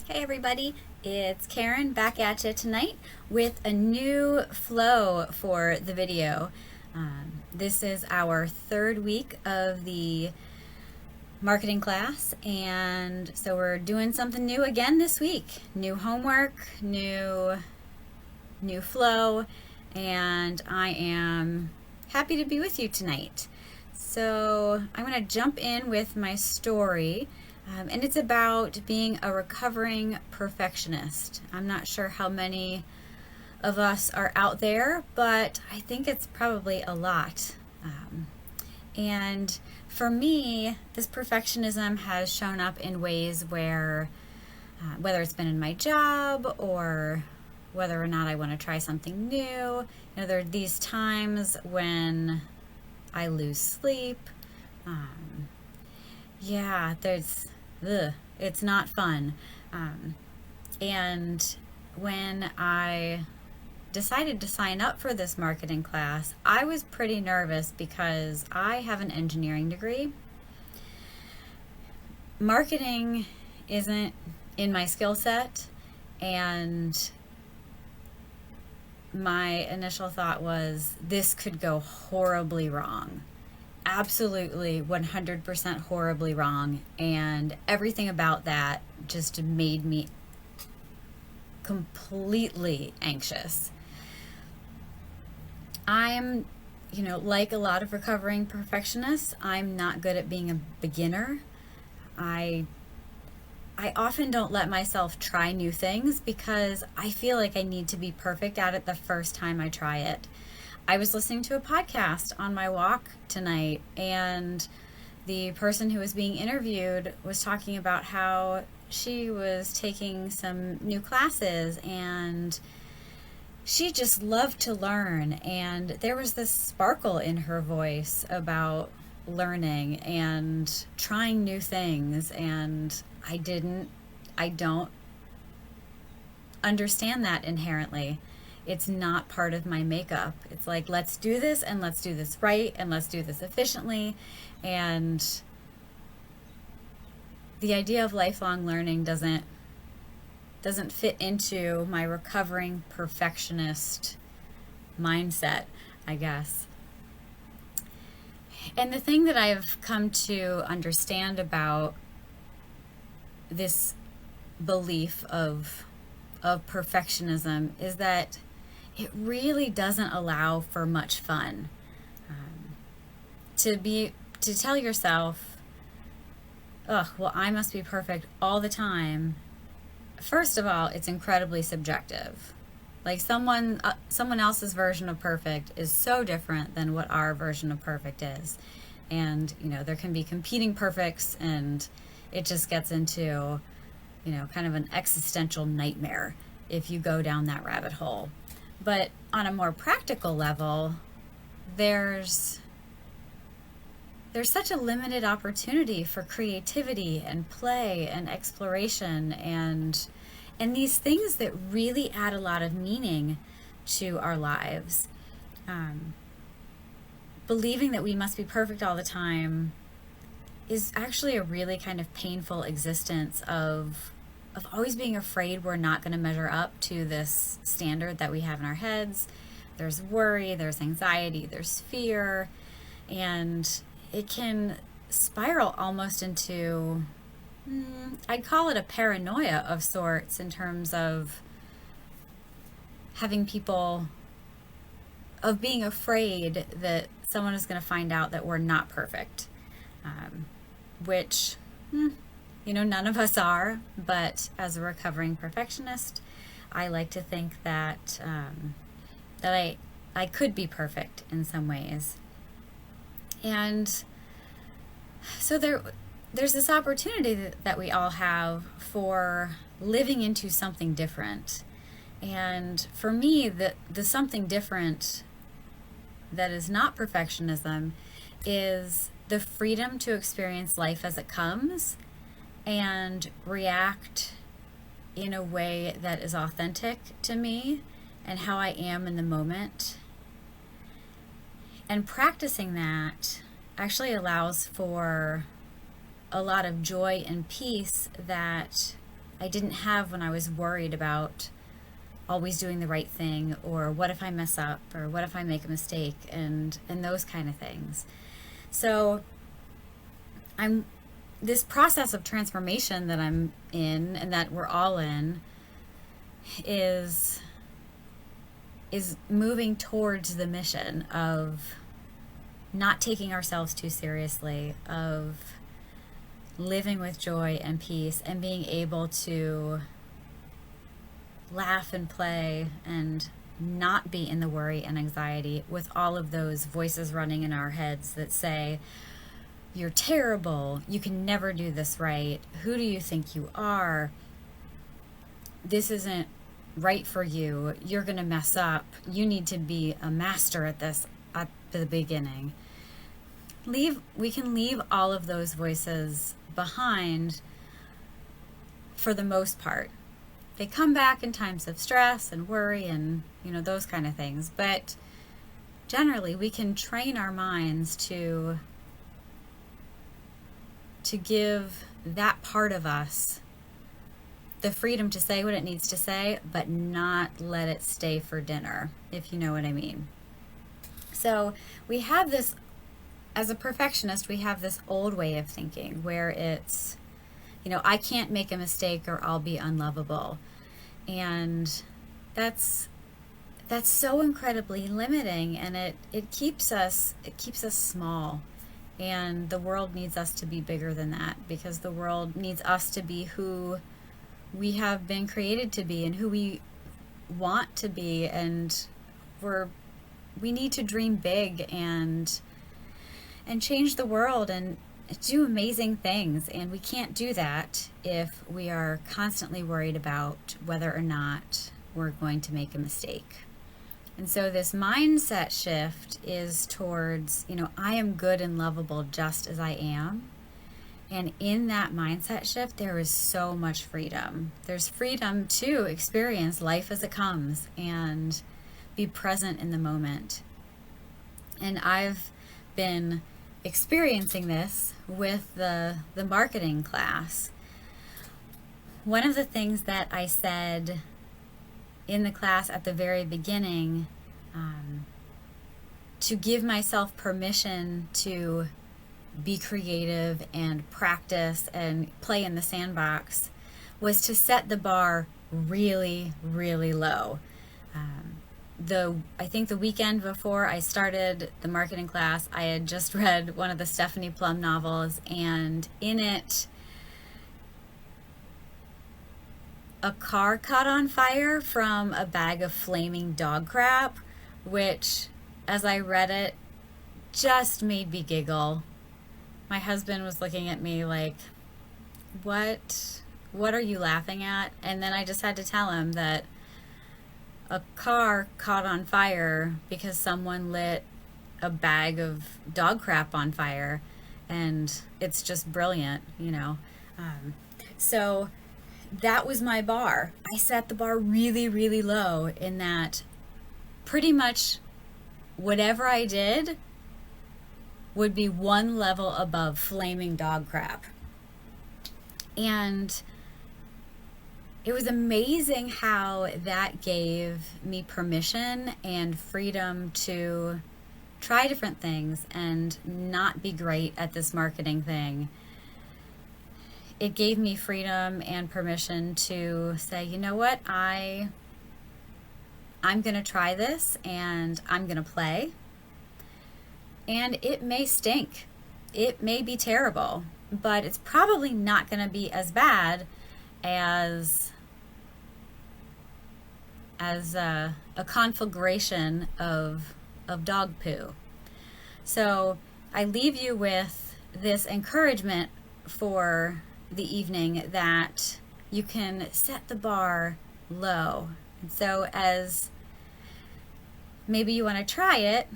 Hey everybody, it's Karen back at you tonight with a new flow for the video. This is our third week of the marketing class, and so we're doing something new again this week. New homework, new flow, and I am happy to be with you tonight. So I'm going to jump in with my story. And it's about being a recovering perfectionist. I'm not sure how many of us are out there, but I think it's probably a lot. And for me, this perfectionism has shown up in ways where, whether it's been in my job or whether or not I want to try something new, there are these times when I lose sleep. It's not fun. And when I decided to sign up for this marketing class, I was pretty nervous because I have an engineering degree. Marketing isn't in my skill set, and my initial thought was this could go horribly wrong. Absolutely 100% horribly wrong, and everything about that just made me completely anxious. I'm, like a lot of recovering perfectionists, I'm not good at being a beginner. I often don't let myself try new things because I feel like I need to be perfect at it the first time I try it. I was listening to a podcast on my walk tonight, and the person who was being interviewed was talking about how she was taking some new classes and she just loved to learn, and there was this sparkle in her voice about learning and trying new things, and I don't understand that inherently. It's not part of my makeup. It's like, let's do this, and let's do this right, and let's do this efficiently. And the idea of lifelong learning doesn't fit into my recovering perfectionist mindset, I guess. And the thing that I've come to understand about this belief of perfectionism is that it really doesn't allow for much fun. To tell yourself, I must be perfect all the time. First of all, it's incredibly subjective. Like someone else's version of perfect is so different than what our version of perfect is. And, there can be competing perfects, and it just gets into, kind of an existential nightmare if you go down that rabbit hole. But on a more practical level, there's such a limited opportunity for creativity and play and exploration and these things that really add a lot of meaning to our lives. Believing that we must be perfect all the time is actually a really kind of painful existence of always being afraid we're not going to measure up to this standard that we have in our heads. There's worry, there's anxiety, there's fear, and it can spiral almost into, I'd call it a paranoia of sorts, in terms of being afraid that someone is going to find out that we're not perfect, which none of us are, but as a recovering perfectionist, I like to think that I could be perfect in some ways. And so there's this opportunity that we all have for living into something different. And for me, the something different that is not perfectionism is the freedom to experience life as it comes and react in a way that is authentic to me and how I am in the moment. And practicing that actually allows for a lot of joy and peace that I didn't have when I was worried about always doing the right thing, or what if I mess up, or what if I make a mistake, and those kind of things. So I'm this process of transformation that I'm in, and that we're all in, is moving towards the mission of not taking ourselves too seriously, of living with joy and peace, and being able to laugh and play and not be in the worry and anxiety with all of those voices running in our heads that say, you're terrible, you can never do this right, who do you think you are, this isn't right for you, you're going to mess up, you need to be a master at this at the beginning. We can leave all of those voices behind for the most part. They come back in times of stress and worry and, those kind of things. But generally, we can train our minds to give that part of us the freedom to say what it needs to say, but not let it stay for dinner, if you know what I mean. So we have this, as a perfectionist, we have this old way of thinking where it's, I can't make a mistake or I'll be unlovable. And that's so incredibly limiting, and it keeps us small. And the world needs us to be bigger than that, because the world needs us to be who we have been created to be and who we want to be, and we need to dream big and change the world and do amazing things. And we can't do that if we are constantly worried about whether or not we're going to make a mistake. And so this mindset shift is towards, I am good and lovable just as I am. And in that mindset shift, there is so much freedom. There's freedom to experience life as it comes and be present in the moment. And I've been experiencing this with the marketing class. One of the things that I said in the class at the very beginning, to give myself permission to be creative and practice and play in the sandbox, was to set the bar really, really low. I think the weekend before I started the marketing class, I had just read one of the Stephanie Plum novels, and in it, a car caught on fire from a bag of flaming dog crap, which, as I read it, just made me giggle. My husband was looking at me like, what are you laughing at? And then I just had to tell him that a car caught on fire because someone lit a bag of dog crap on fire, and it's just brilliant, So that was my bar. I set the bar really, really low, in that pretty much whatever I did would be one level above flaming dog crap. And it was amazing how that gave me permission and freedom to try different things and not be great at this marketing thing. It gave me freedom and permission to say, you know what, I'm going to try this and I'm going to play. And it may stink. It may be terrible, but it's probably not going to be as bad as a conflagration of dog poo. So I leave you with this encouragement for the evening that you can set the bar low. And so as maybe you want to try it,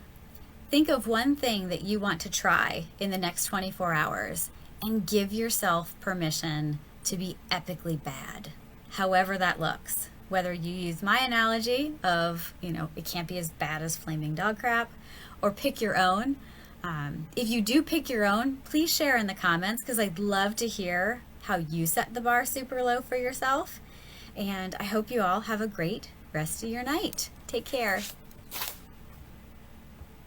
think of one thing that you want to try in the next 24 hours and give yourself permission to be epically bad, however that looks. Whether you use my analogy of, it can't be as bad as flaming dog crap, or pick your own. If you do pick your own, please share in the comments, because I'd love to hear how you set the bar super low for yourself. And I hope you all have a great rest of your night. Take care.